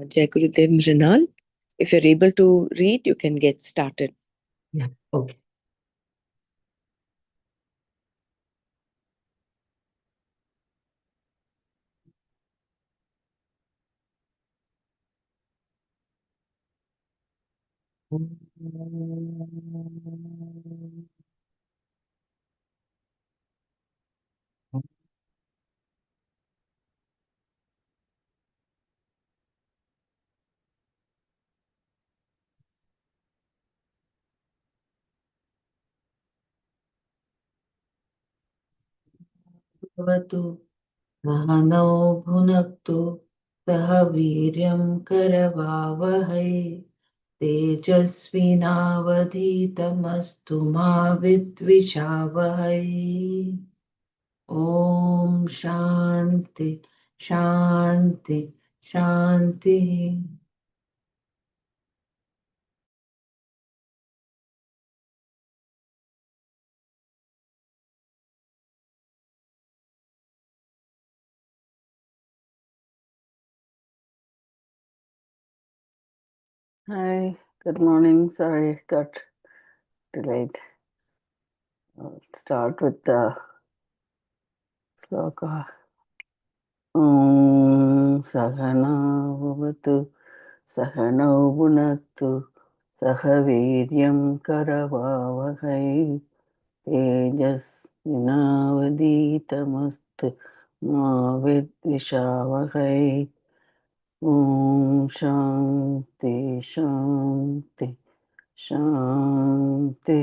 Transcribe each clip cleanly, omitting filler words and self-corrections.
Jai Gurudev Mrinal. If you're able to read, you can get started. Yeah, okay. भवतु सहनौ भुनक्तु सह वीर्यं करवावहै तेजस्विनावधीतमस्तु मा विद्विषावहै ॐ शान्ति शान्ति शान्तिः Hi, good morning. Sorry, got delayed. I'll start with the sloka. Om Sahana Bhavatu Sahanau Bhunaktu Sahaviryam Karavavahai Tejas Vinavaditamastu Ma Vidvishavahai Om Shanti Shanti Shanti.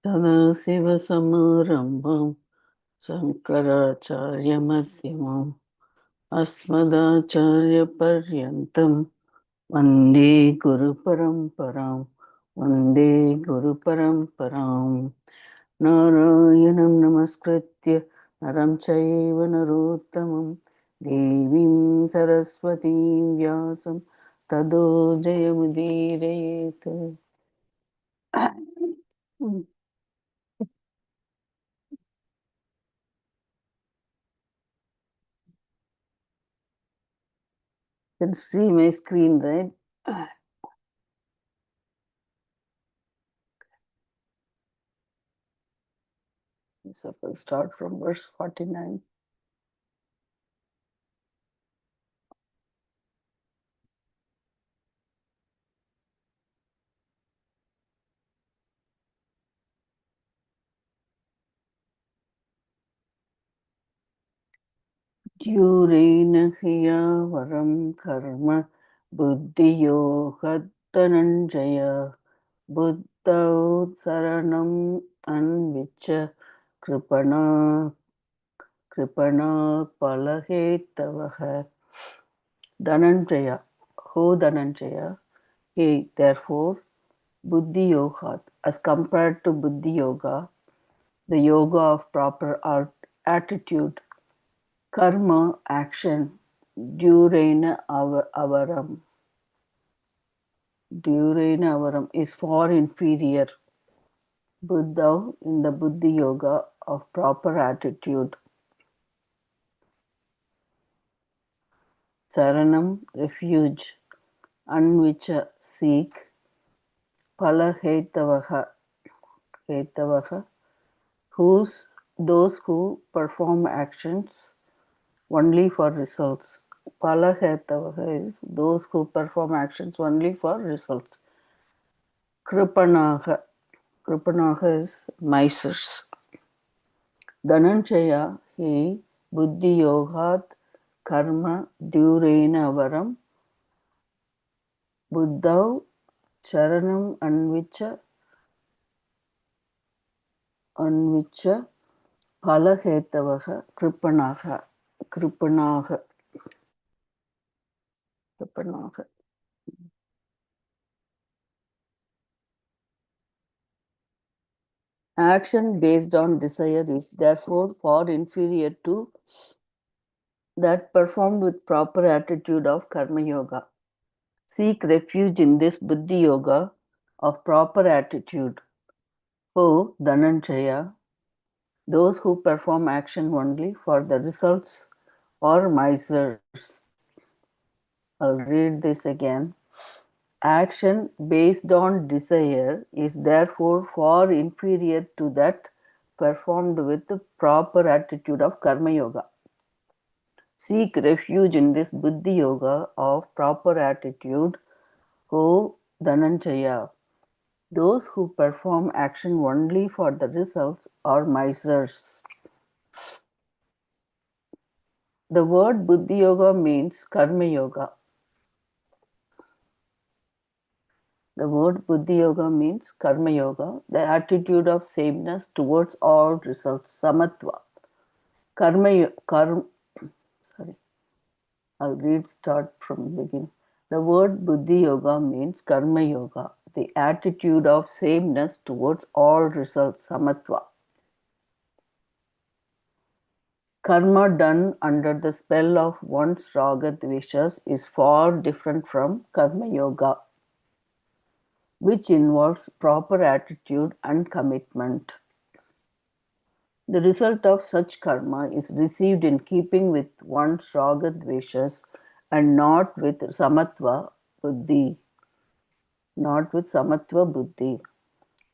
Sadasivasamaramvam Shankaracharyamadhyamam Asmadacharyaparyantam Vande Guru Paramparam Vande Guru Paramparam Narayanam Namaskritya Naram Chaiva Narottamam Devim Saraswatim Vyasam Tado Jayamudirayet. You can see my screen, right? So we'll start from verse 49. Dhyurena hiya varam karma buddhiyo hattananjaya buddhau saranam anvicha kripana palahetavaha. Dhananjaya, ho Dhananjaya, he therefore buddhi yoga, as compared to buddhi yoga, the yoga of proper attitude, karma, action, durena avaram. Durena avaram is far inferior. Buddha in the buddhi yoga of proper attitude. Saranam, refuge. Anvicha, seek. Palahetavaha, hetavaha, those who perform actions only for results. Palahetavaha is those who perform actions only for results. Kripanaha, Kripanaha is misers. Dhananjaya, he buddhi yogat karma durena varam buddhau charanam anvicha palahetavaha kripanaha. Action based on desire is therefore far inferior to that performed with proper attitude of karma yoga. Seek refuge in this buddhi yoga of proper attitude. O Dhananjaya, Those who perform action only for the results are misers. I'll read this again. Action based on desire is therefore far inferior to that performed with the proper attitude of Karma Yoga. Seek refuge in this Buddhi Yoga of proper attitude, O Dhananjaya. Those who perform action only for the results are misers. The word Buddhi Yoga means Karma Yoga. The word Buddhi Yoga means Karma Yoga, the attitude of sameness towards all results, Samatva. Sorry, I'll start from the beginning. The word Buddhi Yoga means Karma Yoga, the attitude of sameness towards all results, Samatva. Karma done under the spell of one's raga dveshas is far different from Karma Yoga, which involves proper attitude and commitment. The result of such karma is received in keeping with one's raga dveshas and not with samatva buddhi. Not with samatva buddhi.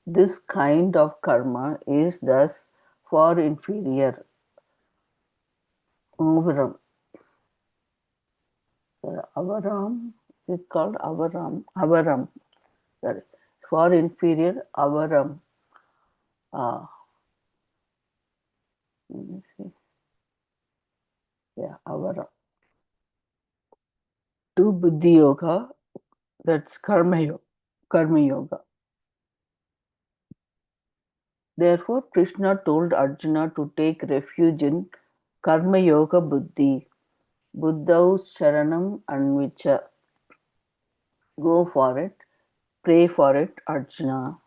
This kind of karma is thus far inferior. Avaram. Avaram. Is it called avaram? Avaram. Sorry. Far inferior avaram. Let me see. Yeah, avaram. To buddhi yoga, that's karma yoga. Karma yoga. Therefore, Krishna told Arjuna to take refuge in Karma Yoga Buddhi, Buddhaus Sharanam Anvicha. Go for it, pray for it, Arjuna.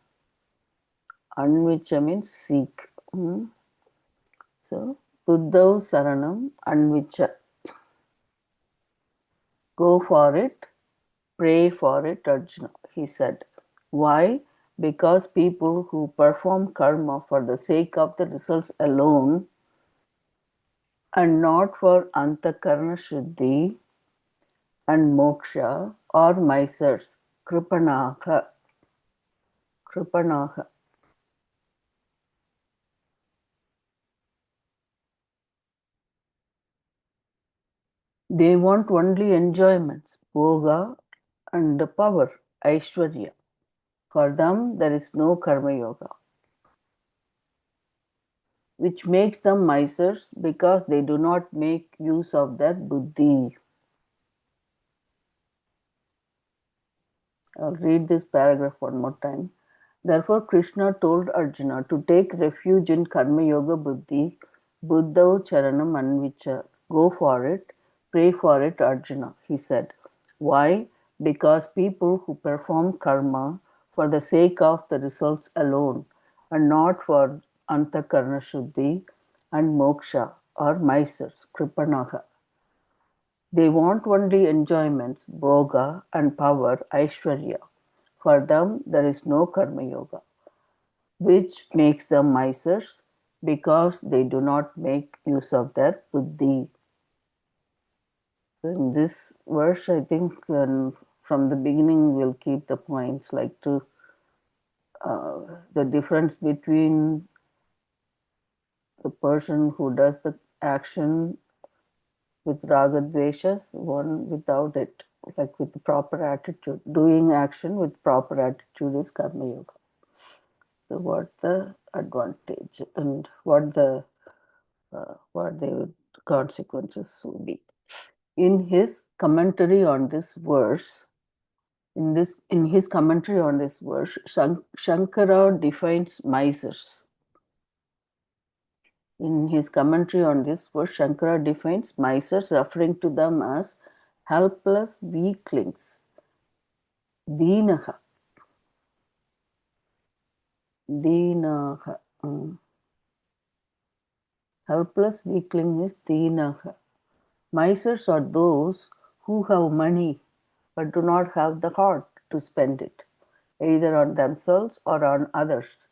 Anvicha means seek. So, Buddhaus Sharanam Anvicha. Go for it, pray for it, Arjuna, he said. Why? Because people who perform karma for the sake of the results alone and not for antakarna shuddhi and moksha are misers, kripanaha. Kripanaha. They want only enjoyments, bhoga and power, aishwarya. For them, there is no karma yoga, which makes them misers because they do not make use of their buddhi. I'll read this paragraph one more time. Therefore, Krishna told Arjuna to take refuge in Karma Yoga Buddhi, Buddhau Charanam Anvicha. Go for it, pray for it, Arjuna, he said. Why? Because people who perform karma for the sake of the results alone and not for Antakarna Shuddhi and Moksha are misers, Kripanaha. They want only enjoyments, bhoga and power, aishwarya. For them, there is no karma yoga, which makes them misers because they do not make use of their buddhi. In this verse, I think from the beginning we'll keep the points like the difference between the person who does the action with raga dveshas, one without it, like with the proper attitude. Doing action with proper attitude is karma yoga. So what the advantage and what the consequences will be. In his commentary on this verse, in his commentary on this verse, Shankara defines misers. In his commentary on this verse, Shankara defines misers, referring to them as helpless weaklings. Dinaha. Dinaha. Helpless weakling is dinaha. Misers are those who have money but do not have the heart to spend it, either on themselves or on others.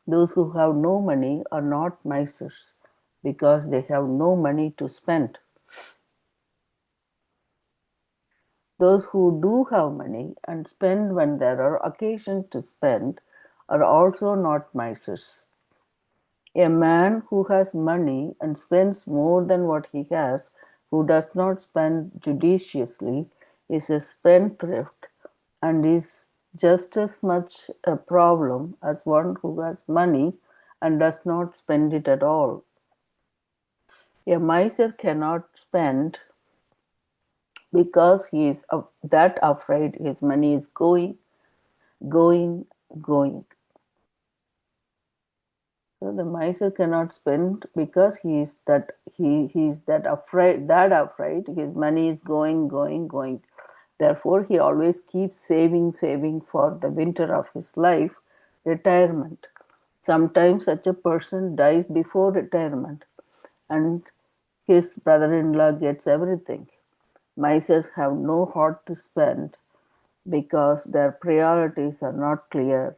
Those who have no money are not misers because they have no money to spend. Those who do have money and spend when there are occasions to spend are also not misers. A man who has money and spends more than what he has, who does not spend judiciously, is a spendthrift and is just as much a problem as one who has money and does not spend it at all. A miser cannot spend because he is that afraid his money is going, going. So the miser cannot spend because he is that afraid his money is going. Therefore, he always keeps saving for the winter of his life, retirement. Sometimes such a person dies before retirement, and his brother-in-law gets everything. Misers have no heart to spend because their priorities are not clear.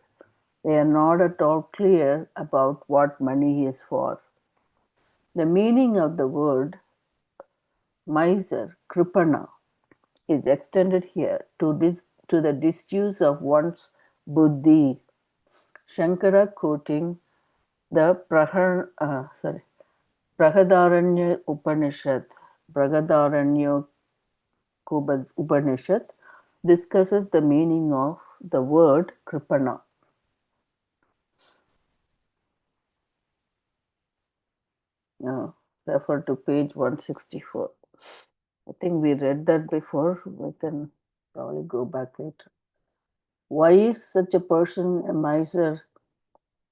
They are not at all clear about what money is for. The meaning of the word miser, kripana, is extended here to the disuse of one's buddhi. Shankara quoting the Brahadaranya Upanishad discusses the meaning of the word kripana. Refer to page 164. I think we read that before. We can probably go back later. Why is such a person a miser?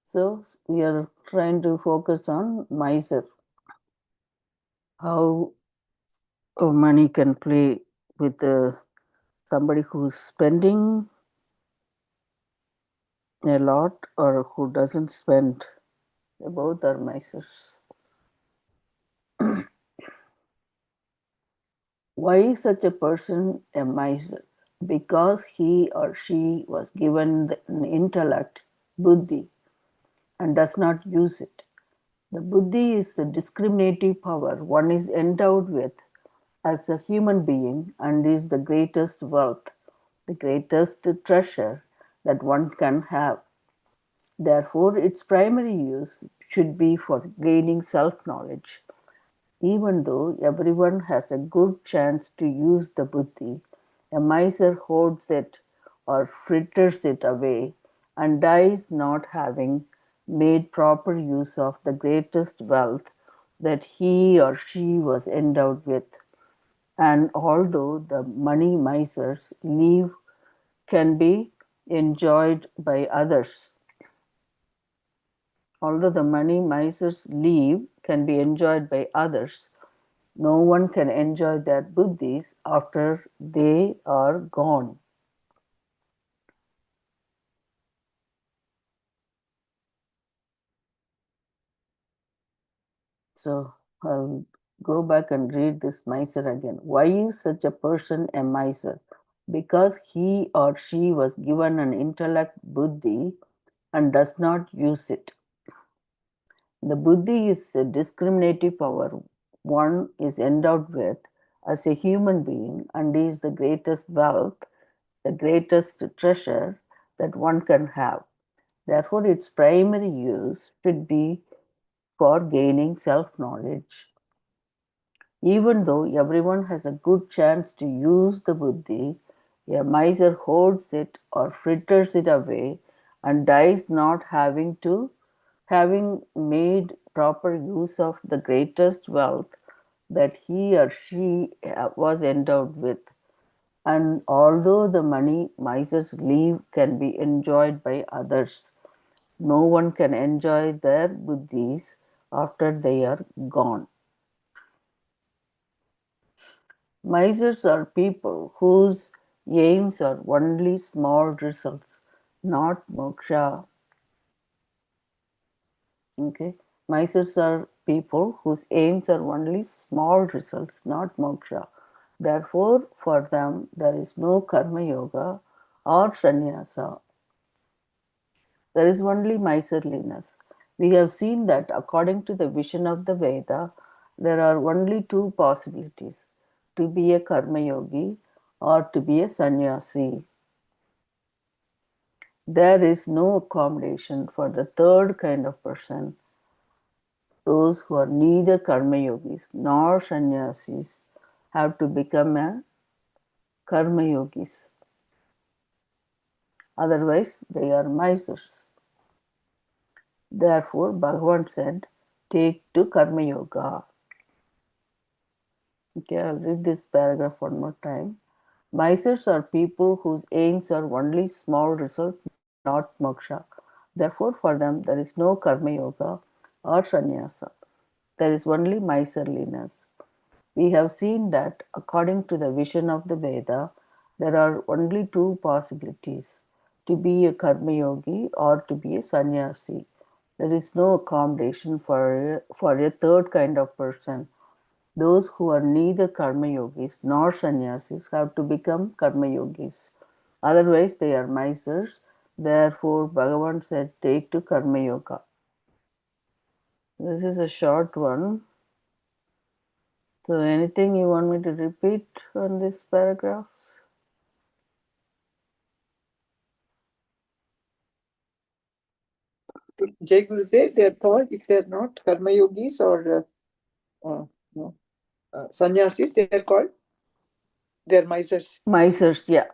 So we are trying to focus on miser. How money can play with somebody who's spending a lot or who doesn't spend. Both are misers. Why is such a person a miser? Because he or she was given an intellect, buddhi, and does not use it. The buddhi is the discriminative power one is endowed with as a human being and is the greatest wealth, the greatest treasure that one can have. Therefore, its primary use should be for gaining self knowledge. Even though everyone has a good chance to use the buddhi, a miser hoards it or fritters it away and dies not having made proper use of the greatest wealth that he or she was endowed with. And although the money misers leave can be enjoyed by others, although the money misers leave can be enjoyed by others, no one can enjoy their buddhis after they are gone. So I'll go back and read this miser again. Why is such a person a miser? Because he or she was given an intellect buddhi and does not use it. The buddhi is a discriminative power one is endowed with as a human being and is the greatest wealth, the greatest treasure that one can have. Therefore, its primary use should be for gaining self knowledge. Even though everyone has a good chance to use the buddhi, a miser hoards it or fritters it away and dies not having made proper use of the greatest wealth that he or she was endowed with. And although the money misers leave can be enjoyed by others, no one can enjoy their buddhis after they are gone. Misers are people whose aims are only small results, not moksha. Okay? Misers are people whose aims are only small results, not moksha. Therefore, for them, there is no karma yoga or sannyasa. there is only miserliness. We have seen that according to the vision of the Veda, there are only two possibilities, to be a karma yogi or to be a sannyasi. There is no accommodation for the third kind of person, those who are neither karma yogis nor sannyasis have to become a karma yogis. Otherwise, they are misers. Therefore, Bhagavan said, take to karma yoga. Okay, I'll read this paragraph one more time. Misers are people whose aims are only small result, not moksha. Therefore, for them, there is no karma yoga or sannyasa. There is only miserliness. We have seen that, according to the vision of the Veda, there are only two possibilities, to be a karma yogi or to be a sannyasi. There is no accommodation for a third kind of person. Those who are neither karma yogis nor sannyasis have to become karma yogis. Otherwise, they are misers. Therefore, Bhagavan said, take to karma yoga. This is a short one. So, anything you want me to repeat on these paragraphs? Jai Gurudev, they are called, if they are not karma yogis or no, sannyasis, they are called, they are misers. Misers, yeah.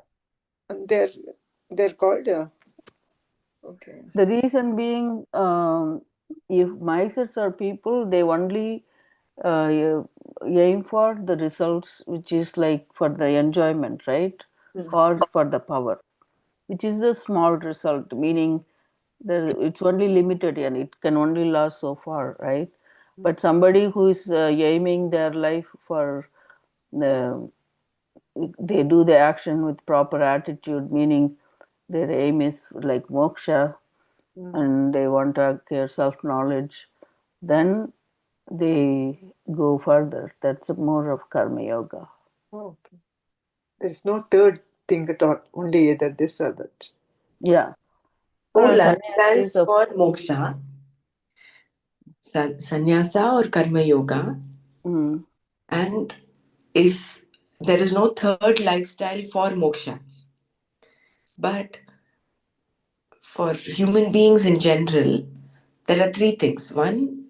And they're called, okay. The reason being, if misers are people, they only aim for the results, which is like for the enjoyment, right? Or for the power, which is the small result, meaning it's only limited and it can only last so far, right? But somebody who is aiming their life for the, they do the action with proper attitude, meaning their aim is like moksha and they want to acquire self knowledge, then they go further. That's more of karma yoga. Oh, okay. There is no third thing at all, only either this or that. Yeah. Two Sannyasis lifestyles of for moksha, sannyasa or karma yoga. mm, And if there is no third lifestyle for moksha, but for human beings in general, there are three things. One,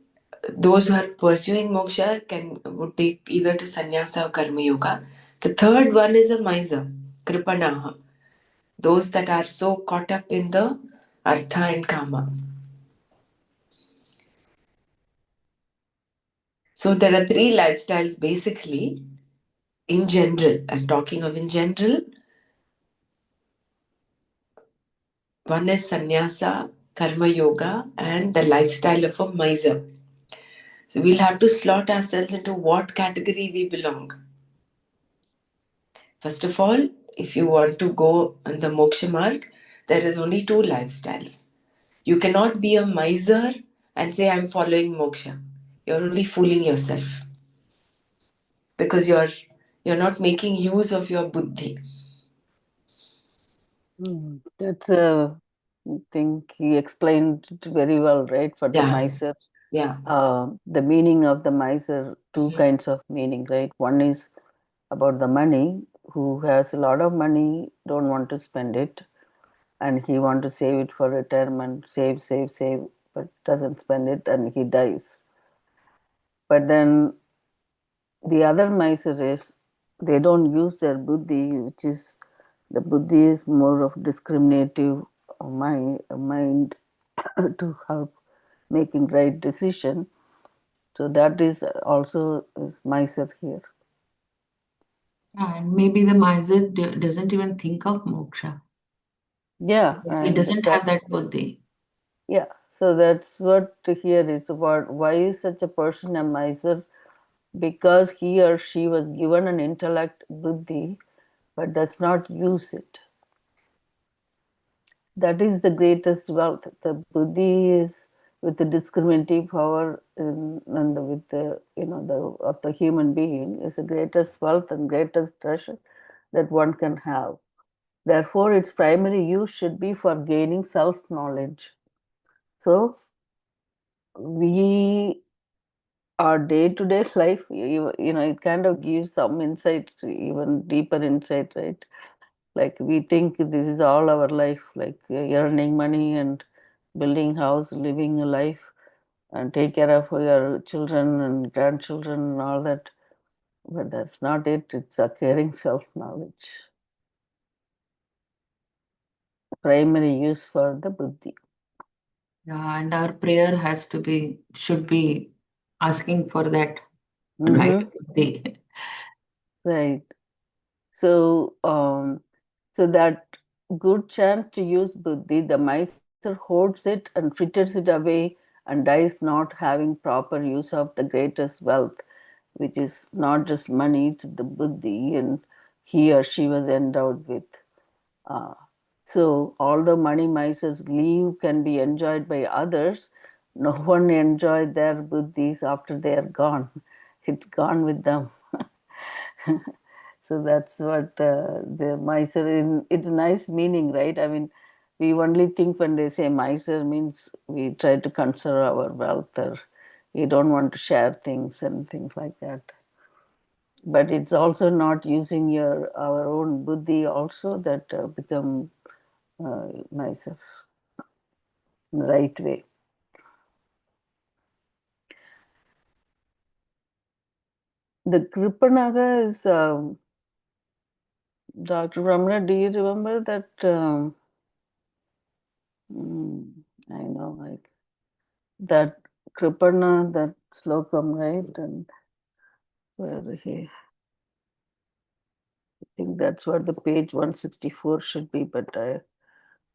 those who are pursuing moksha would take either to sannyasa or karma yoga. The third one is a miser, kripanaha, those that are so caught up in the artha and kama. So there are three lifestyles basically in general. I'm talking of in general. One is sannyasa, karma yoga, and the lifestyle of a miser. So we'll have to slot ourselves into what category we belong. First of all, if you want to go on the moksha marg, there is only two lifestyles. You cannot be a miser and say I'm following moksha. You're only fooling yourself because you're not making use of your buddhi. that's a thing he explained it very well, right? For the Yeah, miser, yeah. the meaning of the miser, two kinds of meaning, right? One is about the money, who has a lot of money, don't want to spend it, and he want to save it for retirement, save, but doesn't spend it, and he dies. But then the other miser is they don't use their buddhi, which is the buddhi is more of discriminative mind to help making right decision. So that is also is miser here. Yeah, and maybe the miser doesn't even think of moksha Yeah, because he and doesn't have that's that buddhi. yeah. So that's what here is about. Why is such a person a miser? Because he or she was given an intellect buddhi but does not use it. That is the greatest wealth. The buddhi is with the discriminative power and with the the of the human being is the greatest wealth and greatest treasure that one can have. Therefore, its primary use should be for gaining self knowledge. So we, our day-to-day life, it kind of gives some insight, even deeper insight, right? Like we think this is all our life, like earning money and building house, living a life, and take care of your children and grandchildren and all that. But that's not it. It's acquiring self-knowledge. Primary use for the buddhi. Yeah, and our prayer should be asking for that right Mm-hmm. day. Right. So, so that good chance to use buddhi, the miser hoards it and fritters it away and dies not having proper use of the greatest wealth, which is not just money, it's the buddhi, and he or she was endowed with. Uh, so, although money misers leave can be enjoyed by others, no one enjoyed their buddhis after they are gone. It's gone with them. So that's what the miser in. It's nice meaning, right? I mean, we only think when they say miser means we try to conserve our wealth, or we don't want to share things and things like that. But it's also not using your our own buddhi also that become miser in the right way. The Kripanaga is Dr. Ramana. Do you remember that? I know, like that Kripana, that slokam, right? And where he, I think that's what the page 164 should be, but the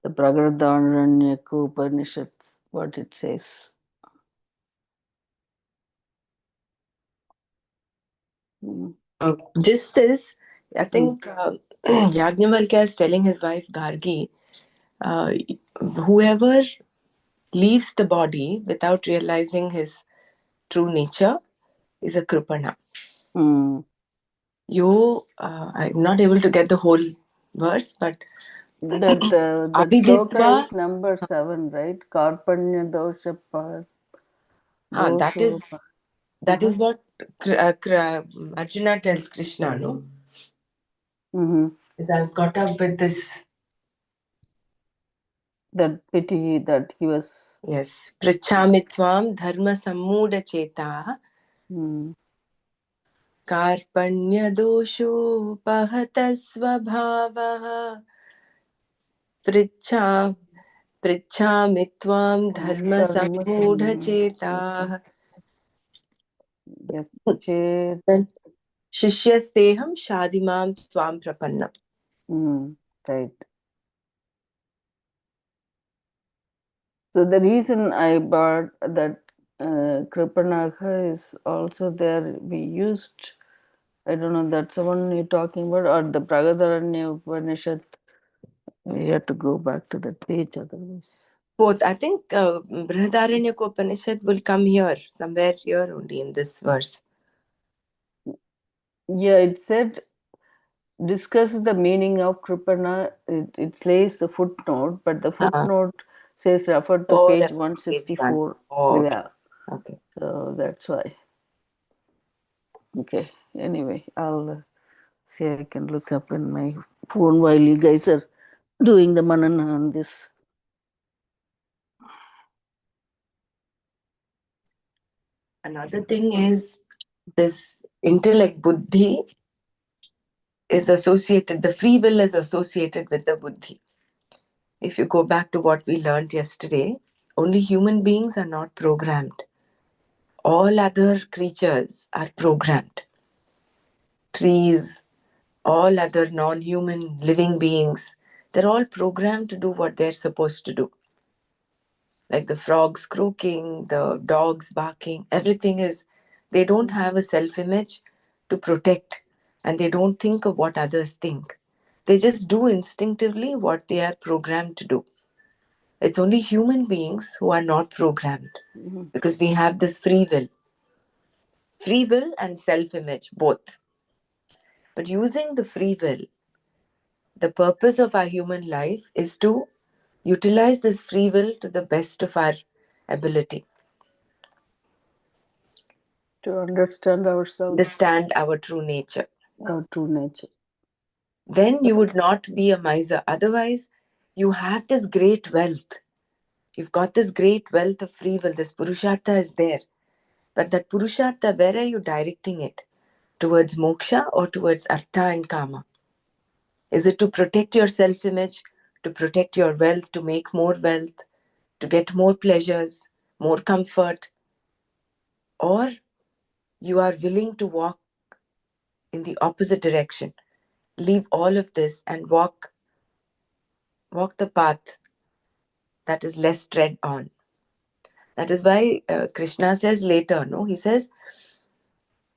Pragadharanyaka Upanishad, what it says. Just as I Mm. think Yajnavalkya is telling his wife Gargi, uh, whoever leaves the body without realizing his true nature is a kripana. Mm. I'm not able to get the whole verse, but That sloka abhiditva, is number 7, right? Karpanya dosha that dosho. is that Uh-huh. is what Arjuna tells Krishna, no? Mm-hmm. Is I've got up with this. That pity that he was. Yes. Prichamitvam dharma sammuda cheta Mm. कार्पण्य दोषोपहत स्वभावः पृच्छा पृच्छामि त्वां धर्म Dharma सम्मूढचेताः Yache. शिष्यस्तेहं शाधिमां त्वां प्रपन्नम्. Right. So the reason I brought that Kripanaka is also there. We used, I don't know, that's the one you're talking about, or the Pragadaranya Upanishad. We have to go back to that page otherwise. Both. I think Brihadaranyaka Upanishad will come here, somewhere here only in this verse. Yeah, it said discusses the meaning of Kripana. It lays the footnote, but the footnote says refer to Oh, page that's page one. 164. Oh, okay. Yeah, Okay. so that's why. Okay, anyway, I'll see I can look up in my phone while you guys are doing the manana on this. Another thing is this intellect buddhi is associated, the free will is associated with the buddhi. If you go back to what we learned yesterday, only human beings are not programmed. All other creatures are programmed. Trees, all other non human living beings, they're all programmed to do what they're supposed to do. Like the frogs croaking, the dogs barking, everything is, they don't have a self image to protect and they don't think of what others think. They just do instinctively what they are programmed to do. It's only human beings who are not programmed because we have this free will and self image, both. But using the free will, the purpose of our human life is to utilize this free will to the best of our ability. To understand ourselves, Understand our true nature. our true nature. Then you would not be a miser. Otherwise, you have this great wealth. You've got this great wealth of free will. This Purushartha is there. But that Purushartha, where are you directing it? Towards moksha or towards artha and kama? Is it to protect your self image, to protect your wealth, to make more wealth, to get more pleasures, more comfort? Or you are willing to walk in the opposite direction, leave all of this and walk the path that is less tread on. That is why Krishna says later, no, he says,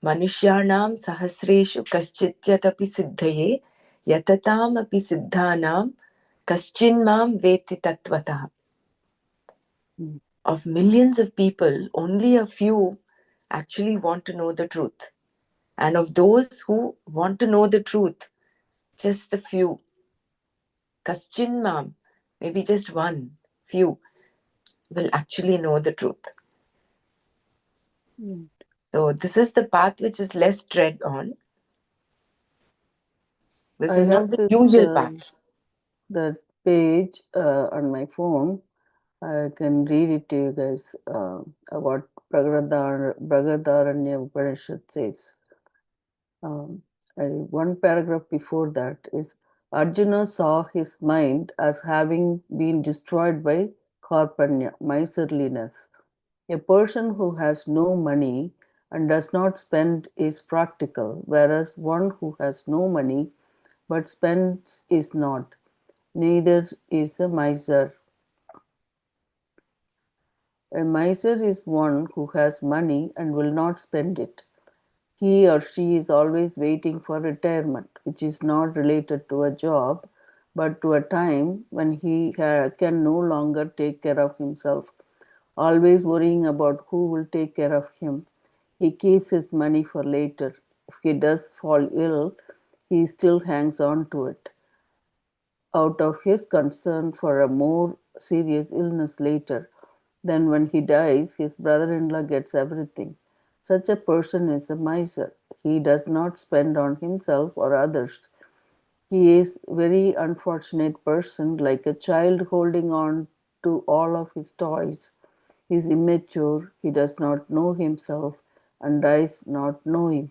Manushyanam sahasreshu kaschityatapi siddhaye yatatam api siddhanam kaschinmam veti tattvataha. Of millions of people, only a few actually want to know the truth. And of those who want to know the truth, just a few, kaschinmam, maybe just one, few, will actually know the truth. So this is the path which is less tread on. This I is not have the this usual path. that page on my phone. I can read it to you guys. What Bragadaranya Upanishad says. One paragraph before that is Arjuna saw his mind as having been destroyed by karpanya, miserliness. A person who has no money and does not spend is practical, whereas one who has no money but spends is not. Neither is a miser. A miser is one who has money and will not spend it. He or she is always waiting for retirement, which is not related to a job, but to a time when he can no longer take care of himself, always worrying about who will take care of him. He keeps his money for later. If he does fall ill, he still hangs on to it out of his concern for a more serious illness later. Then, when he dies, his brother in law gets everything. Such a person is a miser. He does not spend on himself or others. He is a very unfortunate person, like a child holding on to all of his toys. He is immature, he does not know himself, and dies not knowing.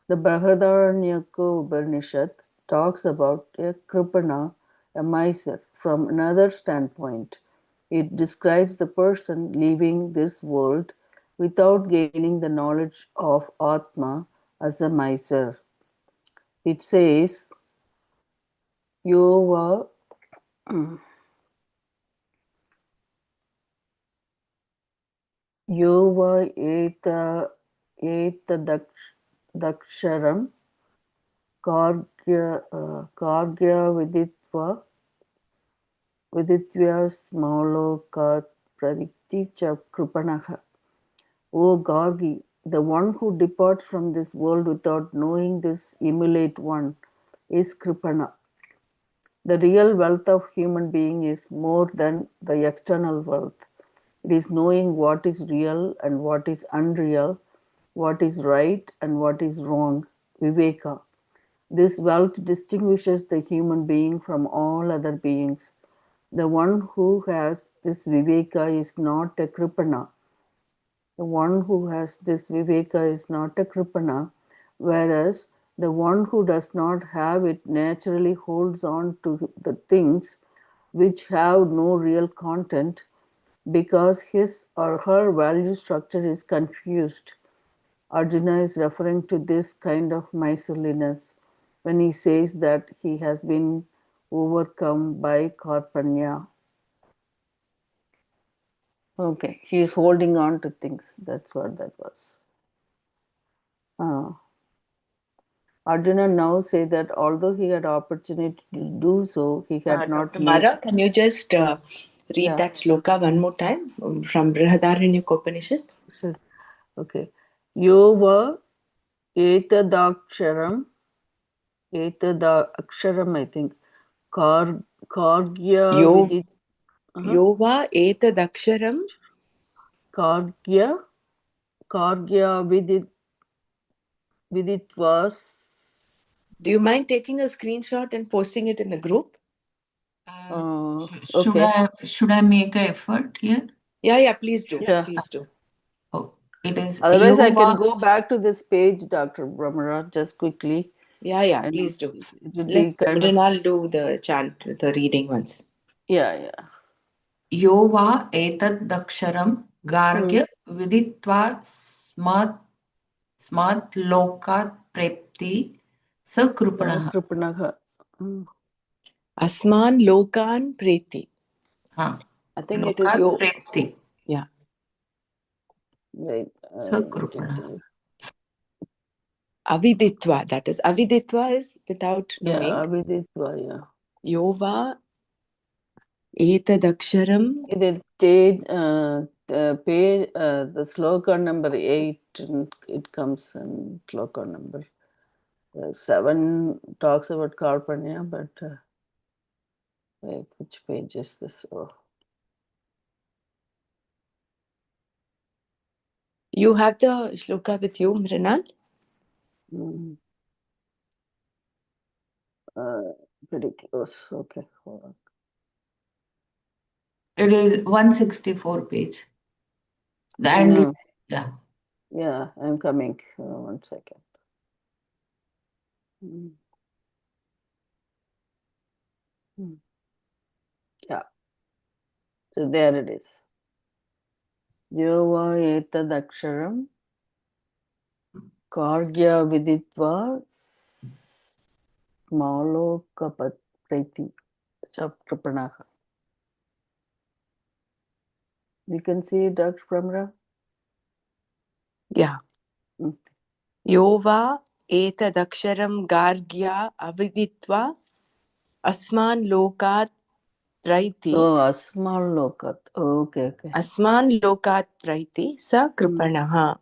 The Brihadaranyaka Upanishad talks about a kripana, a miser, from another standpoint. It describes the person leaving this world without gaining the knowledge of Atma as a miser. It says, Yova Yova Daksharam Kargya Viditva Smolokat Pradikti Kripanaha. O Gargi, the one who departs from this world without knowing this immolate one is Kripana. The real wealth of human being is more than the external wealth. It is knowing what is real and what is unreal, what is right and what is wrong, Viveka. This wealth distinguishes the human being from all other beings. The one who has this Viveka is not a Kripana. The one who has this Viveka is not a Kripana, whereas the one who does not have it naturally holds on to the things which have no real content because his or her value structure is confused. Arjuna is referring to this kind of miserliness when he says that he has been overcome by karpanya. Okay, he is holding on to things. That's what that was. Arjuna now says that although he had opportunity to do so, he had not Dr. made. Mara, can you just read that sloka one more time from Brihadaranyaka Upanishad? Sure. Okay. Yova etadaksharam, etadaksharam, I think. Kargya Yo, vidit. Yova etadaksharam Kargya viditva. Do you mind taking a screenshot and posting it in the group? Okay. Should I make an effort here? Yeah, please do. Yeah. Please do. Oh, it is Otherwise, I can Yova. go back to this page, Dr. Brahmara, just quickly. Yeah, And please do. it would be Let kind of. Mrinal do the chant, the reading once. Yeah. यो वा एतदक्षरं गार्ग्य विदित्वा स्मात् लोकात् प्रेप्ति स कृपणः. Kripanaha. Asman Lokan Preti. हाँ, I think it is लोकात् your. प्रेप्ति Yeah. Wait, स कृपणः. Aviditva. That is, Aviditva is without knowing. Yeah, Abhiditva, yeah. Yova Etadaksharam. Page, the sloka number 8, it comes in sloka number 7 talks about Karpanya, but wait, which page is this? Oh. You have the shloka with you, Mrinal? Pretty close. Okay, hold on. It is 164 page. And yeah. Yeah, I'm coming. 1 second. Yeah. So there it is. Yova etadaksharam kargya viditva smalokapatriti chaprapanaha. You can see it, Dr. Pramra? Yeah. Yova Etadaksharam Gargya Aviditva Asman Lokat Praiti. Oh, asmal lokat. Oh, okay. Asman Lokat Praiti Sa Kripanaha.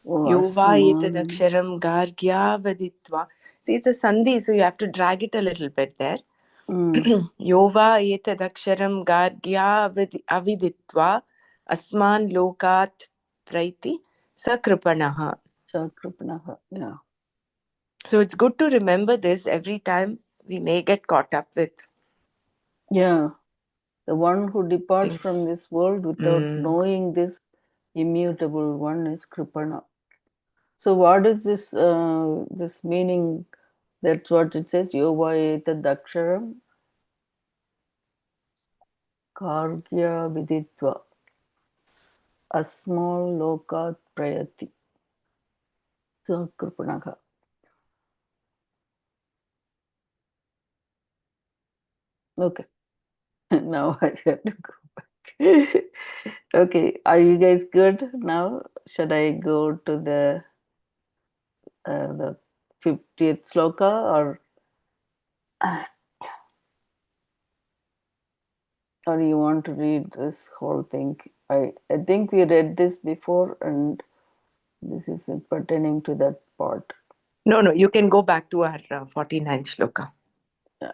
Oh, Yova asman. Etadaksharam Gargya Vaditva. See, it's a sandhi, so you have to drag it a little bit there. Yova Etadaksharam Gargya Aviditva Asman Lokat Praiti Sa Kripanaha. Chakrapanaha, yeah. So it's good to remember this every time we may get caught up with. Yeah. The one who departs Things. from this world without knowing this immutable one is Kripana. So what is this this meaning? That's what it says. Yova etadaksharam kargya viditva asmal lokat prayati. So Kripanaha. Okay. Now I have to go back. Okay. Are you guys good now? Should I go to the 50th sloka or you want to read this whole thing? I think we read this before and this is pertaining to that part. No, you can go back to our 49th shloka. Yeah.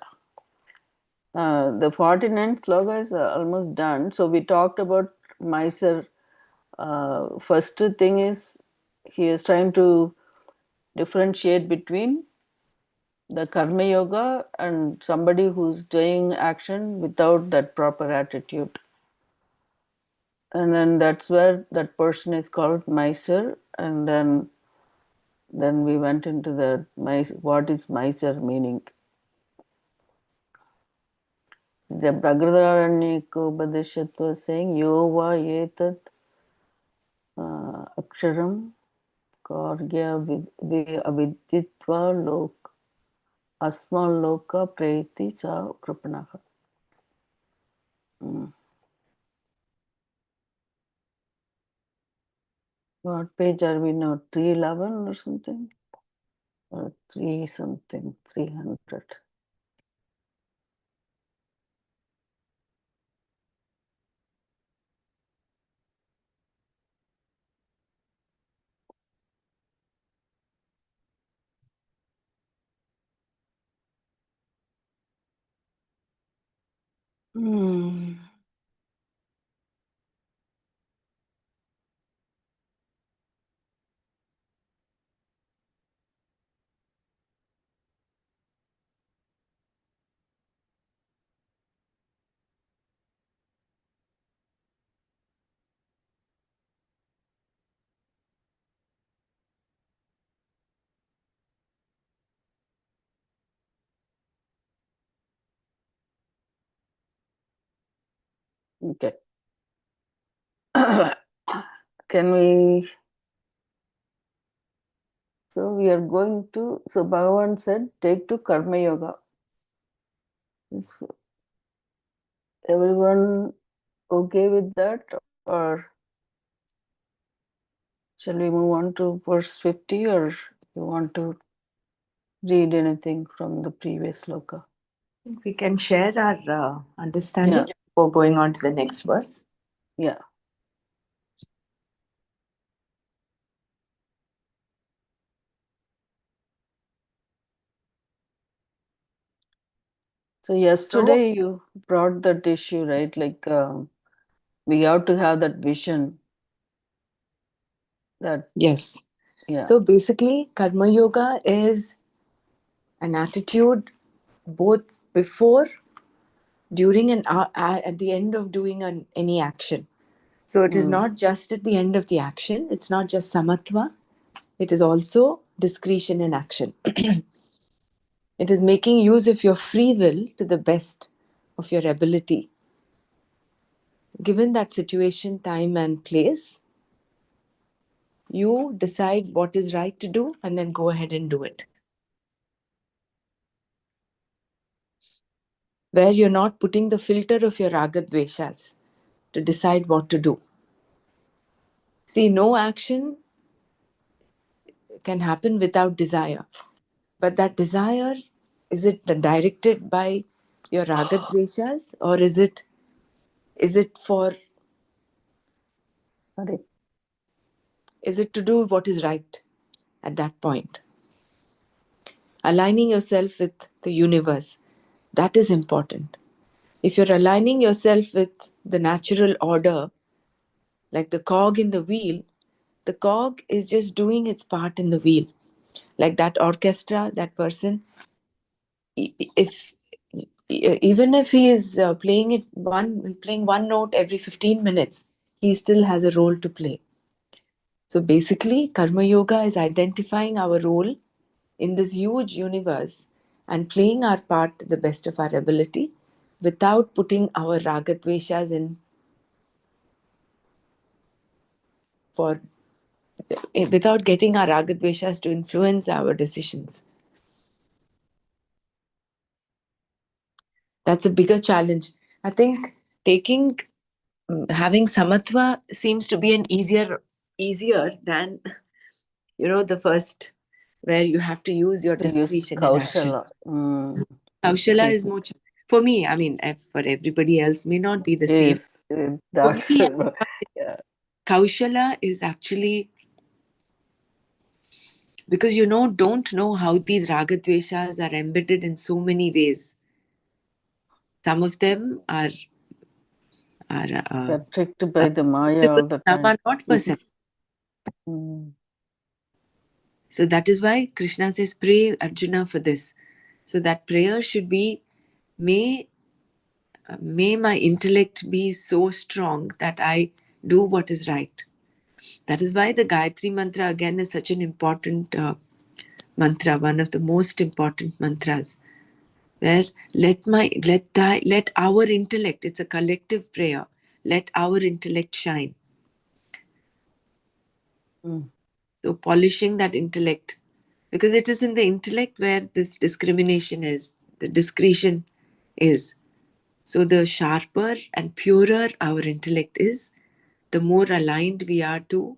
The 49th sloka is almost done. So we talked about Mysore. First thing is he is trying to differentiate between the karma yoga and somebody who's doing action without that proper attitude. And then that's where that person is called Mysore. And then we went into the what is Mysore meaning. The Pragradaranyaka was saying, Yova etat aksharam kargya aviditva lok asmal loka preti cha kripanaha. What page are we now? 311 or something? Or 3 something, 300. Okay. Can we? So we are going to. So Bhagavan said, take to Karma Yoga. Is everyone okay with that, or shall we move on to verse 50, or you want to read anything from the previous sloka? We can share our understanding Yeah. before going on to the next verse. Yeah. So yesterday you brought that issue, right? Like we have to have that vision. That Yes. yeah. So basically, Karma Yoga is an attitude both before, during, and at the end of doing any action. So it is not just at the end of the action, it's not just samatva, it is also discretion in action. It is making use of your free will to the best of your ability. Given that situation, time, and place, you decide what is right to do and then go ahead and do it. Where you're not putting the filter of your ragadveshas to decide what to do. See, no action can happen without desire. But that desire, is it directed by your ragadveshas, or is it for, Sorry. is it to do what is right at that point? Aligning yourself with the universe, that is important. If you're aligning yourself with the natural order, like the cog in the wheel, the cog is just doing its part in the wheel. Like that orchestra, that person, if even if he is playing one note every 15 minutes, he still has a role to play. So basically, Karma Yoga is identifying our role in this huge universe and playing our part to the best of our ability without putting our ragadveshas in for without getting our ragadveshas to influence our decisions. That's a bigger challenge. I think having samatva seems to be an easier than the first, where you have to use your To use discretion in action. kaushala. Kaushala is more for me. I mean, for everybody else may not be the same. Yes, For that's me, yeah. Kaushala is actually because don't know how these ragadveshas are embedded in so many ways. Some of them are They're tricked by the Maya perceptible, all the some time. are not perceptible. So that is why Krishna says, pray Arjuna for this. So that prayer should be, may my intellect be so strong that I do what is right. That is why the Gayatri mantra again is such an important mantra, one of the most important mantras. Where let our intellect, it's a collective prayer, let our intellect shine. So polishing that intellect, because it is in the intellect where this discrimination is, the discretion is. So the sharper and purer our intellect is, the more aligned we are to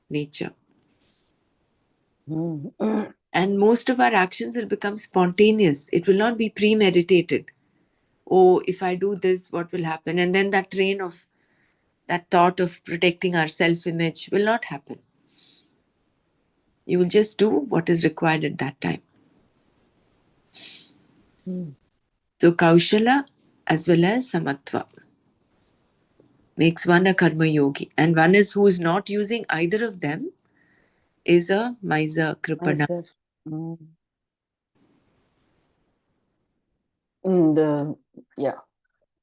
nature. And most of our actions will become spontaneous. It will not be premeditated. Oh, if I do this, what will happen? And then that thought of protecting our self-image will not happen. You will just do what is required at that time. So Kaushala as well as Samatva makes one a karma yogi. And one is who is not using either of them is a Maisa Kripana.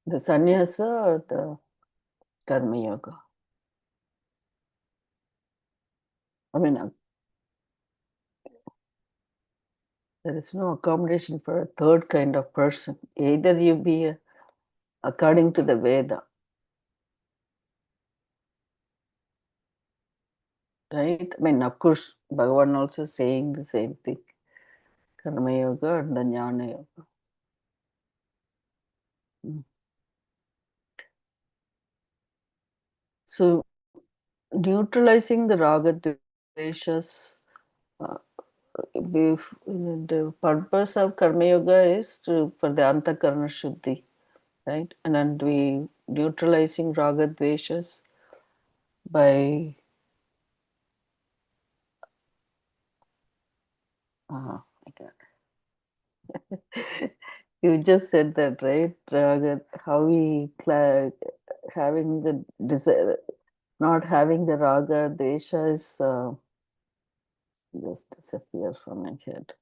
The sannyasa or the karma yoga. I mean, there is no accommodation for a third kind of person. Either you be according to the Veda, right? I mean, of course, Bhagavan also saying the same thing. Karma Yoga and the Jnana Yoga. So, neutralizing the raga dveshas, the purpose of Karma Yoga is for the Antakarana Shuddhi, right? And then we neutralizing raga dveshas by my God. You just said that, right? Raga, how we having the desire, not having the raga desha is just disappear from my head.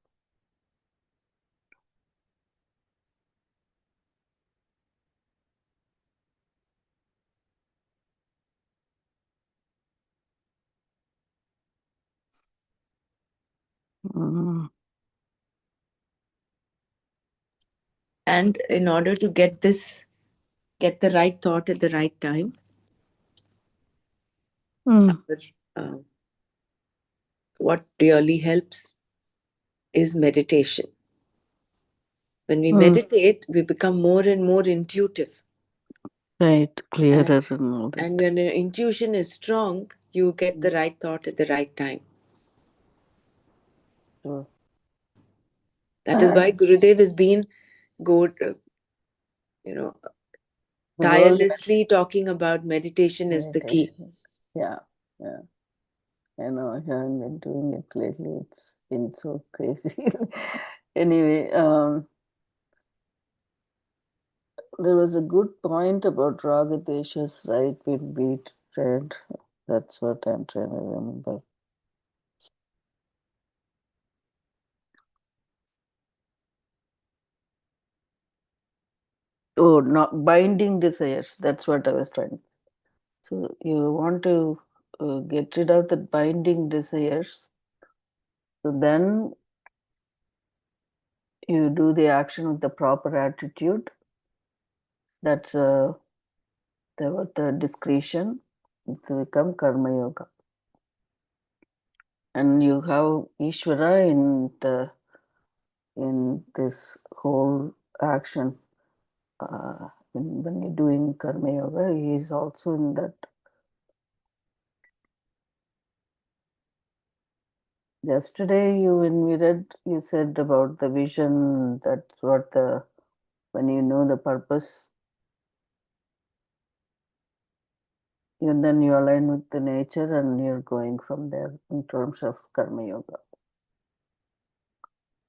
Mm. And in order to get the right thought at the right time, Mm. uh, what really helps is meditation. When we meditate, we become more and more intuitive. Right, And, clearer and all that. and when your intuition is strong, you get the right thought at the right time. Sure. That is why Gurudev has been good, you know, The world tirelessly talking about meditation is the key. meditation. Yeah, yeah. I know I haven't been doing it lately. It's been so crazy. Anyway, there was a good point about Raga Deshas, right? When we read. That's what I'm trying to remember. Oh, not binding desires. That's what I was trying. So you want to get rid of the binding desires. So then you do the action with the proper attitude. That's the discretion. It's become karma yoga. And you have Ishvara in this whole action. When you're doing karma yoga, he is also in that. Yesterday, when we read, you said about the vision. That's what when you know the purpose, and then you align with the nature, and you're going from there in terms of karma yoga.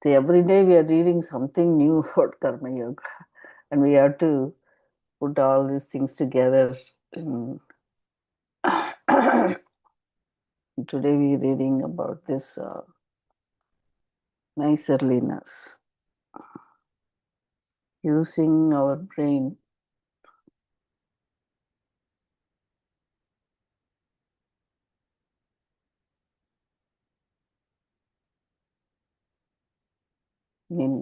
See, every day we are reading something new about karma yoga, and we have to put all these things together. Today we're reading about this miserliness, using our brain.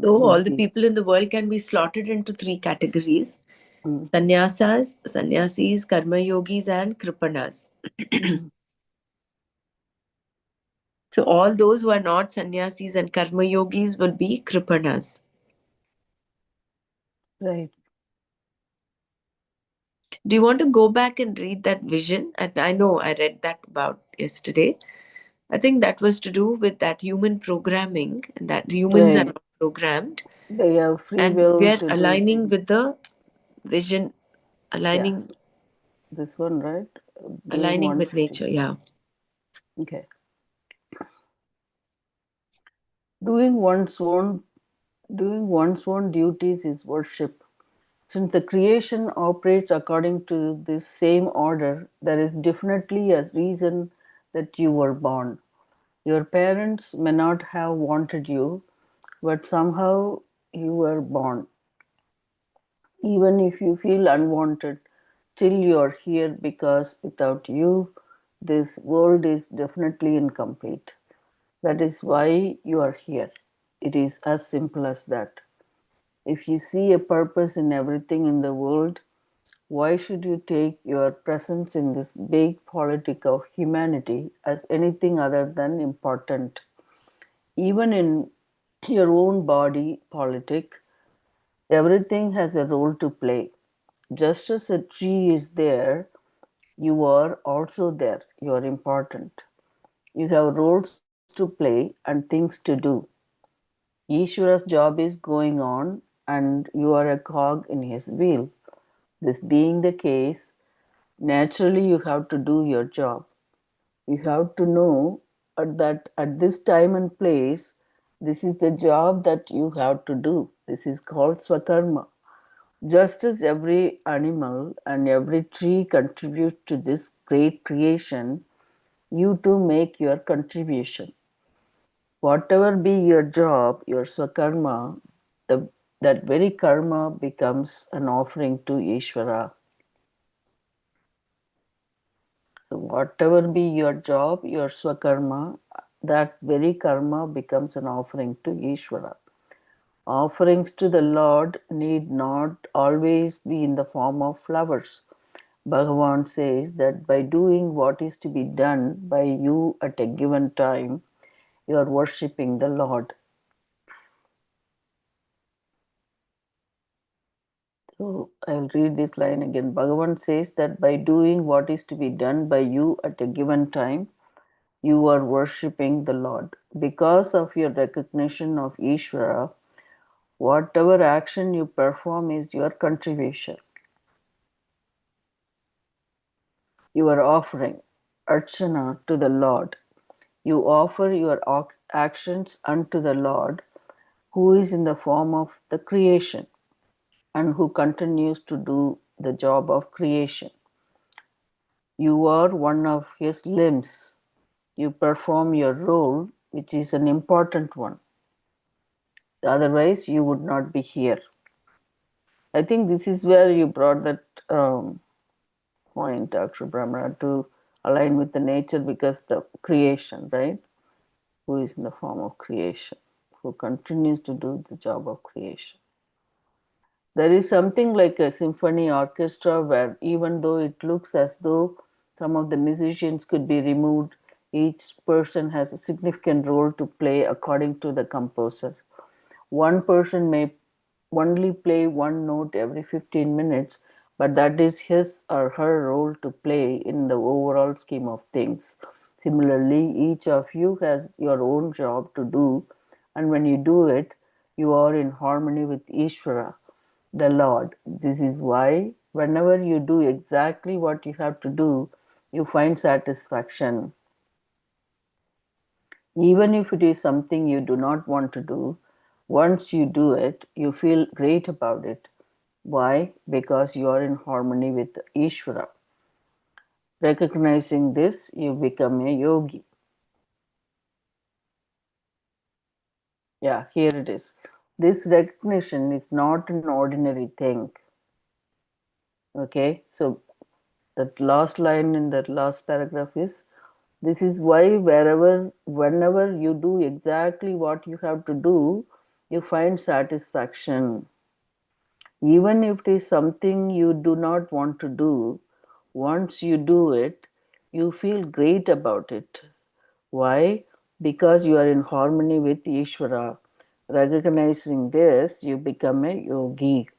So all the people in the world can be slotted into three categories: sannyasas, sannyasis, karma yogis, and kripanas. So all those who are not sannyasis and karma yogis will be kripanas. Right. Do you want to go back and read that vision? And I know I read that about yesterday. I think that was to do with that human programming, and that humans are Right. not programmed. They have free And will we are to do. aligning with the vision, aligning This one, right? Doing aligning with 150. nature. Yeah. Okay. Doing one's own duties is worship. Since the creation operates according to this same order, there is definitely a reason that you were born. Your parents may not have wanted you, but somehow you were born. Even if you feel unwanted, still you are here because without you, this world is definitely incomplete. That is why you are here. It is as simple as that. If you see a purpose in everything in the world, Why should you take your presence in this big politic of humanity as anything other than important? Even in your own body politic, everything has a role to play. Just as a tree is there, you are also there. You are important. You have roles to play and things to do. Ishvara's job is going on, and you are a cog in his wheel. This being the case, naturally you have to do your job. You have to know that at this time and place, this is the job that you have to do. This is called swakarma. Just as every animal and every tree contributes to this great creation, you too make your contribution. Whatever be your job, your swakarma, the, that very karma becomes an offering to Ishvara. So whatever be your job, your swakarma, that very karma becomes an offering to Ishvara. Offerings to the Lord need not always be in the form of flowers. Bhagavan says that by doing what is to be done by you at a given time, you are worshipping the Lord. So I'll read this line again. Bhagavan says that by doing what is to be done by you at a given time, you are worshipping the Lord. Because of your recognition of Ishvara, whatever action you perform is your contribution. You are offering archana to the Lord. You offer your actions unto the Lord, who is in the form of the creation and who continues to do the job of creation. You are one of his limbs. You perform your role, which is an important one. Otherwise, you would not be here. I think this is where you brought that point, Dr. Brahmana, to align with the nature, because the creation, right? Who is in the form of creation, who continues to do the job of creation. There is something like a symphony orchestra where, even though it looks as though some of the musicians could be removed, each person has a significant role to play according to the composer. One person may only play one note every 15 minutes, but that is his or her role to play in the overall scheme of things. Similarly, each of you has your own job to do, and when you do it, you are in harmony with Ishvara, the Lord. This is why, whenever you do exactly what you have to do, you find satisfaction. Even if it is something you do not want to do, once you do it, you feel great about it. Why? Because you are in harmony with Ishvara. Recognizing this, you become a yogi. Yeah, here it is. This recognition is not an ordinary thing. Okay, so that last line in that last paragraph is, this is why whenever you do exactly what you have to do, you find satisfaction. Even if it is something you do not want to do, once you do it, you feel great about it. Why? Because you are in harmony with Ishvara. Recognizing this, you become a yogi.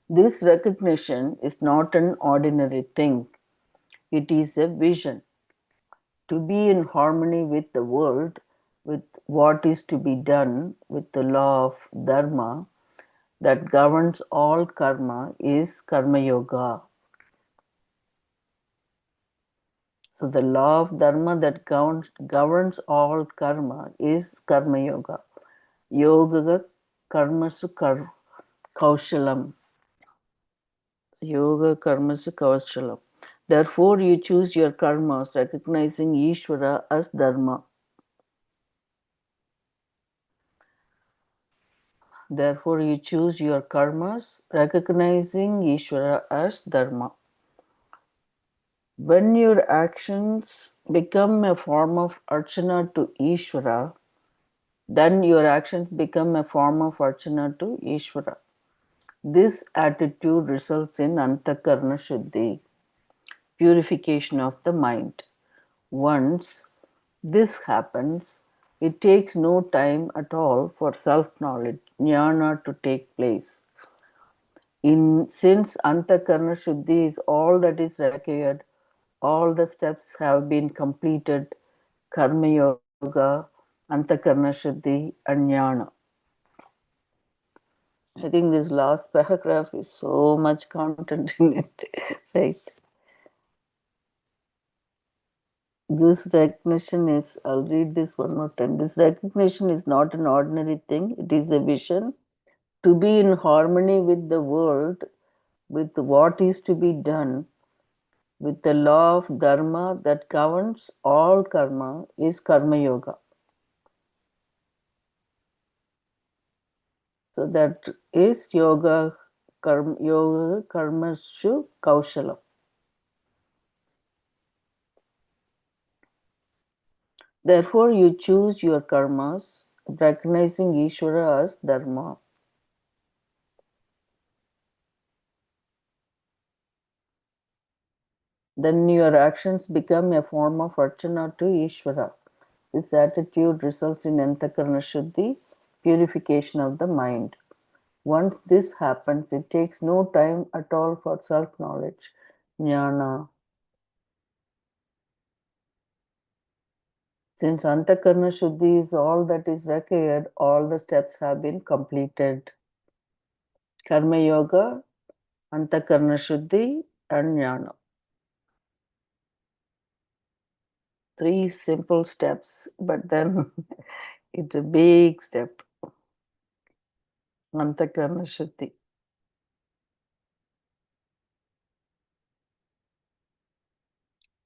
This recognition is not an ordinary thing, it is a vision. To be in harmony with the world, with what is to be done, with the law of dharma that governs all karma, is karma yoga. So the law of dharma that governs all karma is karma yoga. Yoga karmasu kaushalam. Yoga karmasu kaushalam. Therefore, you choose your karmas, recognizing Ishvara as dharma. Therefore, you choose your karmas, recognizing Ishvara as dharma. When your actions become a form of archana to Ishvara, then your actions become a form of archana to Ishvara. This attitude results in antakarna shuddhi, purification of the mind. Once this happens, it takes no time at all for self-knowledge, jnana, to take place. Since antakarna shuddhi is all that is required, all the steps have been completed: karma yoga, antakarna shuddhi, and jnana. I think this last paragraph is so much content in it, right? This recognition is, I'll read this one more time. This recognition is not an ordinary thing, it is a vision to be in harmony with the world, with what is to be done, with the law of dharma that governs all karma, is karma yoga. So that is yoga karmashu kaushalam. Therefore, you choose your karmas, recognizing Ishvara as dharma. Then your actions become a form of archana to Ishvara. This attitude results in antakarna shuddhi, purification of the mind. Once this happens, it takes no time at all for self-knowledge, jnana. Since antakarna shuddhi is all that is required, all the steps have been completed. Karma yoga, antakarna shuddhi, and jnana. 3 simple steps, but then it's a big step. Antakarna shuddhi.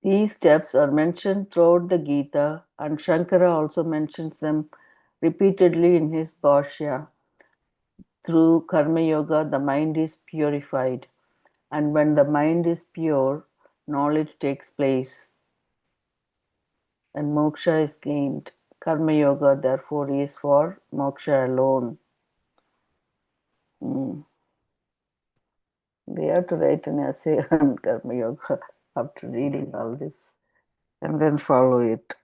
These steps are mentioned throughout the Gita, and Shankara also mentions them repeatedly in his Bhashya. Through Karma Yoga, the mind is purified, and when the mind is pure, knowledge takes place and moksha is gained. Karma Yoga, therefore, is for moksha alone. We have to write an essay on Karma Yoga after reading all this and then follow it.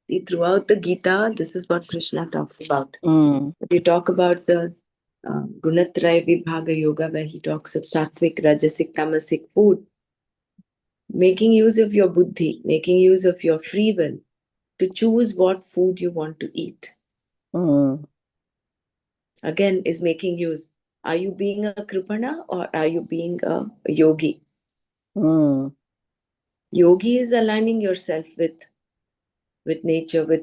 See, throughout the Gita, this is what Krishna talks about. Mm. If you talk about the Gunatraya Vibhaga Yoga, where he talks of sattvic, rajasic, tamasic food, making use of your buddhi, making use of your free will to choose what food you want to eat. Again, is making use. Are you being a kripana or are you being a yogi? Yogi is aligning yourself with nature, with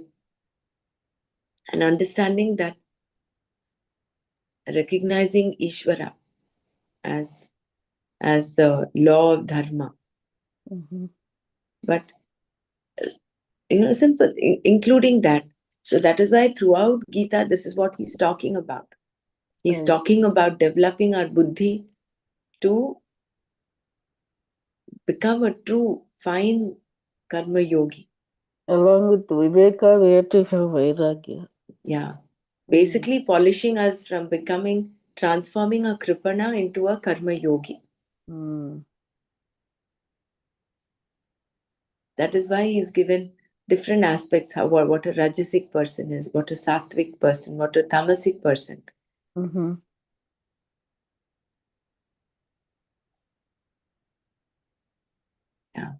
an understanding that recognizing Ishvara as the law of dharma. But simple, including that. So that is why throughout Gita, this is what he's talking about. He's talking about developing our buddhi to become a true, fine karma yogi. Along with viveka, we have to have vairagya. Yeah. Basically polishing us from transforming a kripana into a karma yogi. That is why he's given different aspects, what a rajasic person is, what a sattvic person, what a tamasic person. Yeah.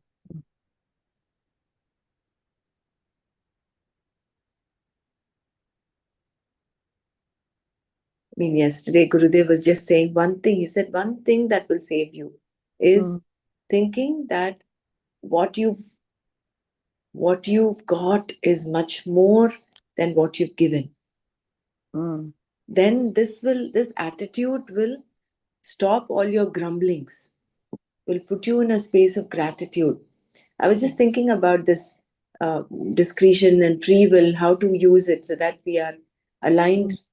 I mean, yesterday Gurudev was just saying one thing. He said one thing that will save you is thinking that what you've got is much more than what you've given. Then this attitude will stop all your grumblings, will put you in a space of gratitude. I was just thinking about this discretion and free will, how to use it so that we are aligned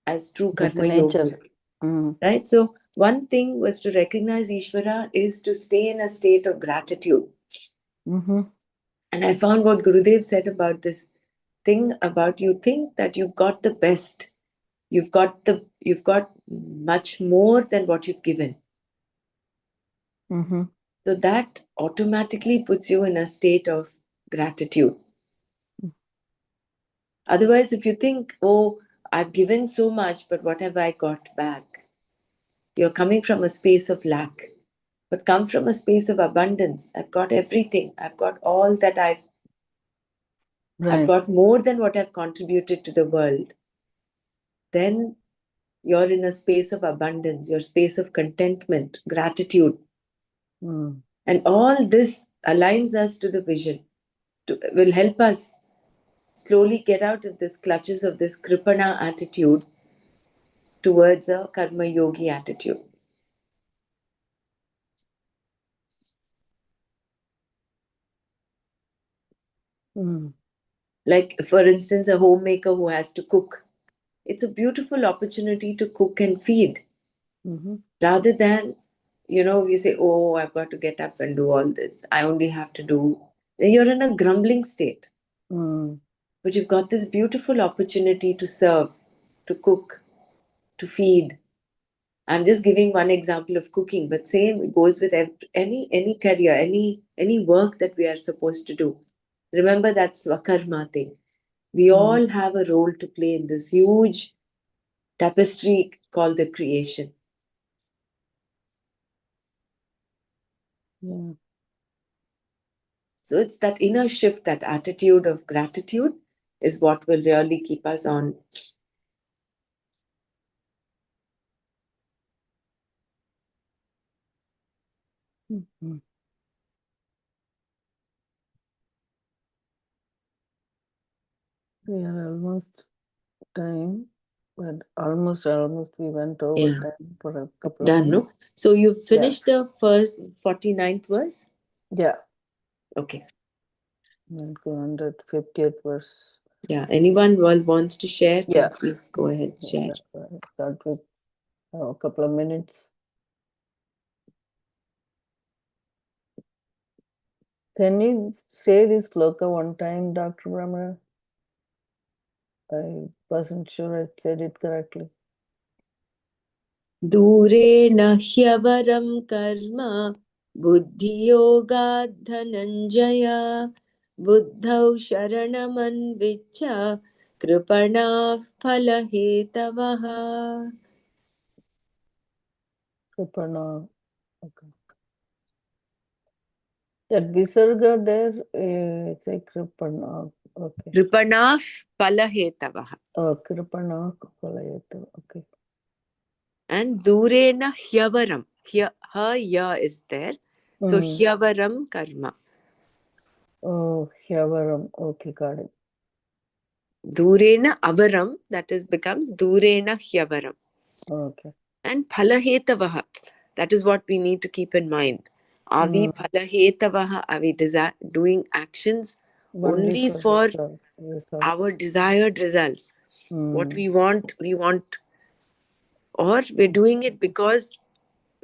as true karma yogis. Right? So one thing was to recognize Ishvara is to stay in a state of gratitude. And I found what Gurudev said about this thing about you think that you've got the best. You've got much more than what you've given. Mm-hmm. So that automatically puts you in a state of gratitude. Otherwise, if you think, oh, I've given so much, but what have I got back? You're coming from a space of lack. But come from a space of abundance. I've got everything. I've got all that I've Right. got more than what I've contributed to the world. Then you're in a space of abundance, your space of contentment, gratitude. Mm. And all this aligns us to the vision, will help us slowly get out of this clutches of this kripana attitude towards a karma yogi attitude. Mm. Like, for instance, a homemaker who has to cook. It's a beautiful opportunity to cook and feed Mm-hmm. rather than, you say, oh, I've got to get up and do all this. I only have to do. You're in a grumbling state. Mm. But you've got this beautiful opportunity to serve, to cook, to feed. I'm just giving one example of cooking, but same goes with any career, any work that we are supposed to do. Remember that swakarma thing. We Mm. all have a role to play in this huge tapestry called the creation. Yeah. So it's that inner shift, that attitude of gratitude is what will really keep us on. Mm-hmm. We are almost time, but almost we went over Yeah, time for a couple of done, no? minutes. So you've Yeah. finished the first 49th verse? Yeah. Okay. And 250th verse. Yeah, anyone wants to share Yeah. can please go ahead and share. Start with a couple of minutes. Can you say this sloka one time, Dr. Brahmana? I wasn't sure I said it correctly. दूरेण ह्यवरं कर्म बुद्धियोगात् धनञ्जय बुद्धौ शरणमन्विच्छ कृपणाः फलहेतवः. Kripana. Okay. That visarga there, it's a Kripana. Okay. कृपणाः फलहेतवः. Oh, Kripana Kapalayata. Okay. And दूरेण ह्यवरं. Ha ya is there. So ह्यवरं karma. Oh, Hyavaram. Okay, got it. Durena avaram, that is becomes Durena hyavaram. Okay. And palahetavaha, that is what we need to keep in mind. Are we palahetavaha? Are we doing actions only for results. our desired results? What we want, or we're doing it because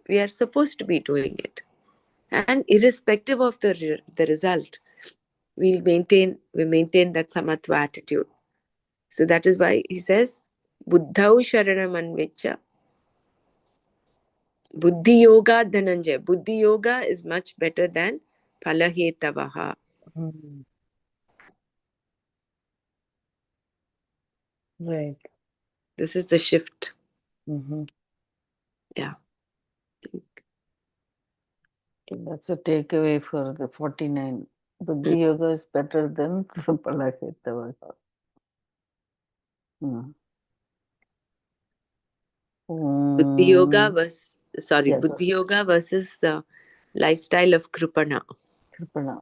we are supposed to be doing it. And irrespective of the result, we maintain that samatva attitude. So that is why he says, Buddhau Sharanam Anvecha. Buddhi Yoga Dhananjaya. Buddhi Yoga is much better than Palahetavaha. Right. This is the shift. Yeah. That's a takeaway for the 49. Buddhi Yoga is better than Palahetavaha. Buddhi Yoga was, Yes, Buddhi Yoga versus the lifestyle of Kripana. Kripana.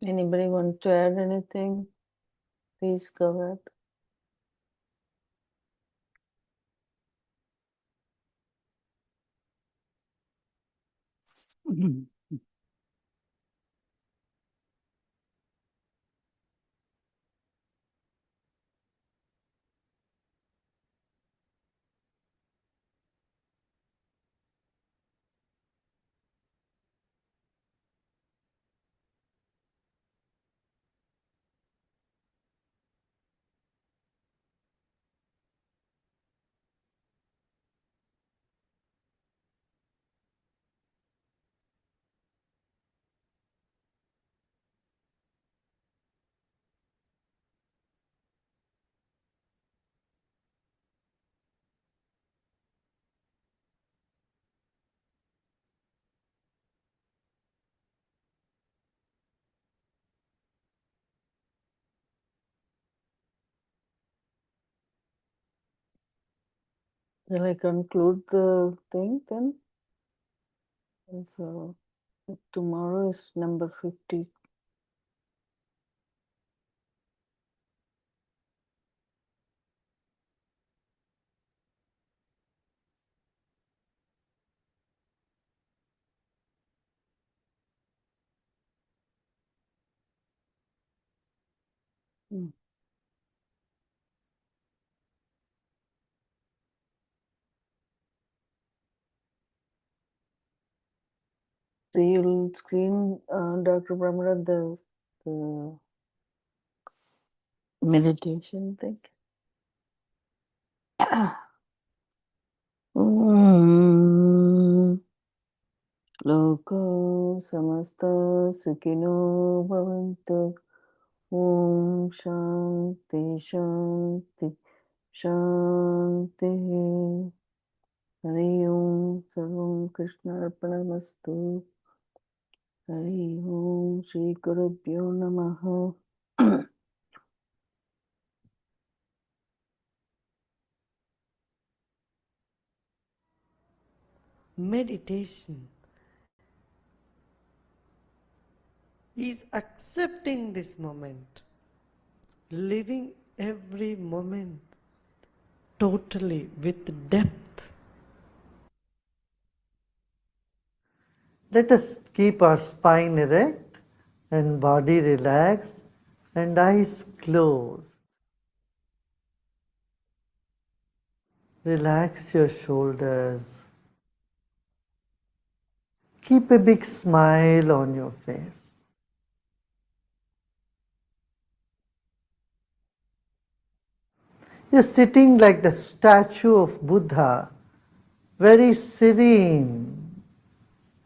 Anybody want to add anything? Please go ahead. Will I conclude the thing then? So tomorrow is number 50. Mm. So you'll screen, Dr. Brahmara, the meditation thing. Loko samasta sukino bhavantu. Om Shanti Shanti Shanti. Hari Om Sarvam Krishna Arpanamastu. Hari Om Shri Gurubhyo Namaha. Meditation is accepting this moment, living every moment totally with depth. Let us keep our spine erect and body relaxed and eyes closed. Relax your shoulders. Keep a big smile on your face. You're sitting like the statue of Buddha, very serene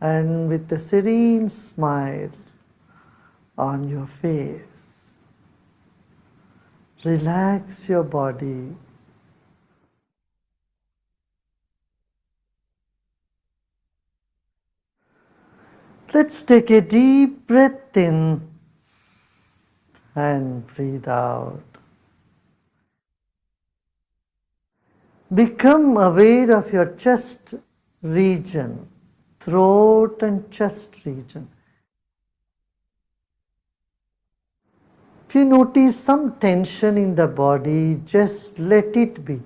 and with a serene smile on your face. Relax your body. Let's take a deep breath in and breathe out. Become aware of your chest region, throat and chest region. If you notice some tension in the body, just let it be.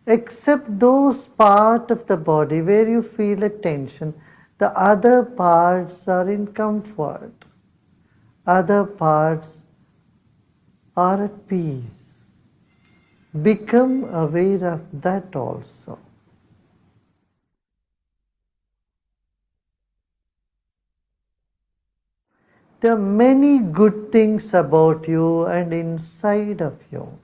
Except those parts of the body where you feel a tension, the other parts are in comfort. Other parts are at peace. Become aware of that also. There are many good things about you and inside of you.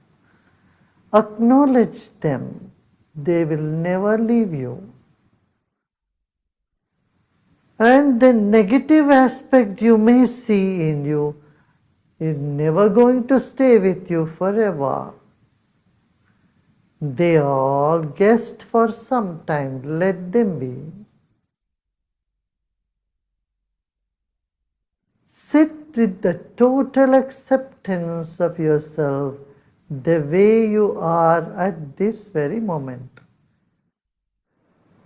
Acknowledge them. They will never leave you. And the negative aspect you may see in you is never going to stay with you forever. They are all guests for some time. Let them be. Sit with the total acceptance of yourself the way you are at this very moment.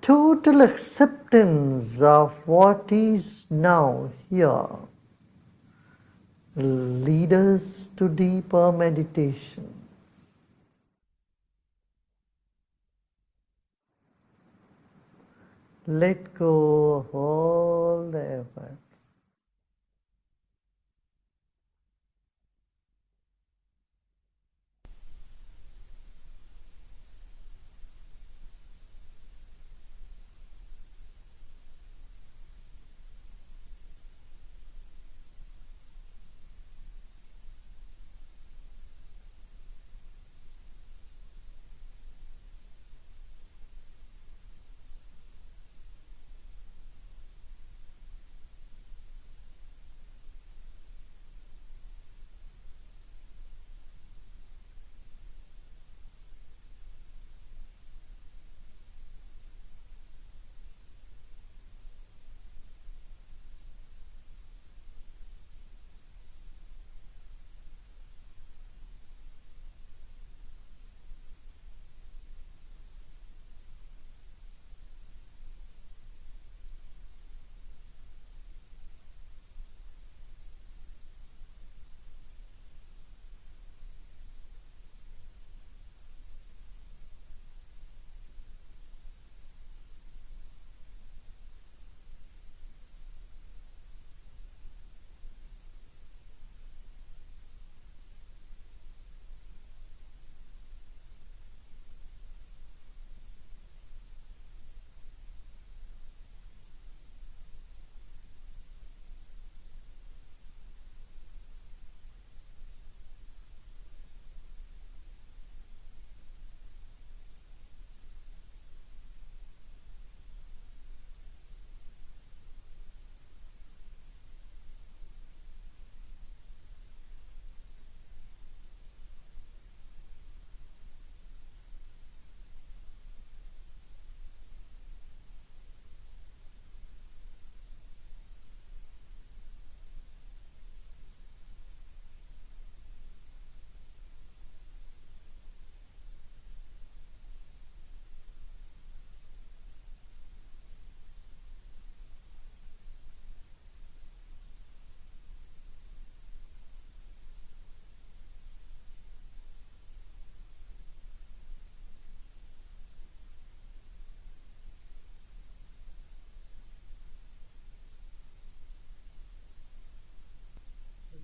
total acceptance of what is now here will lead us to deeper meditation. Let go of all the efforts.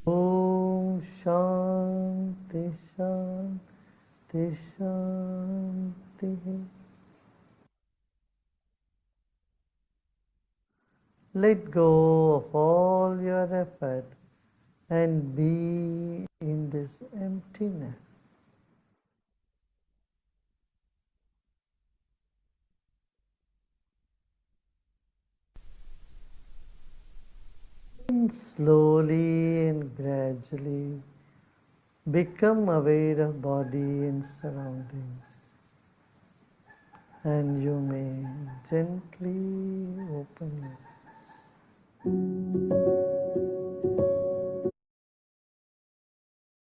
Om Shanti Shanti Shanti. Let go of all your effort and be in this emptiness. And slowly and gradually become aware of body and surroundings. And you may gently open your eyes.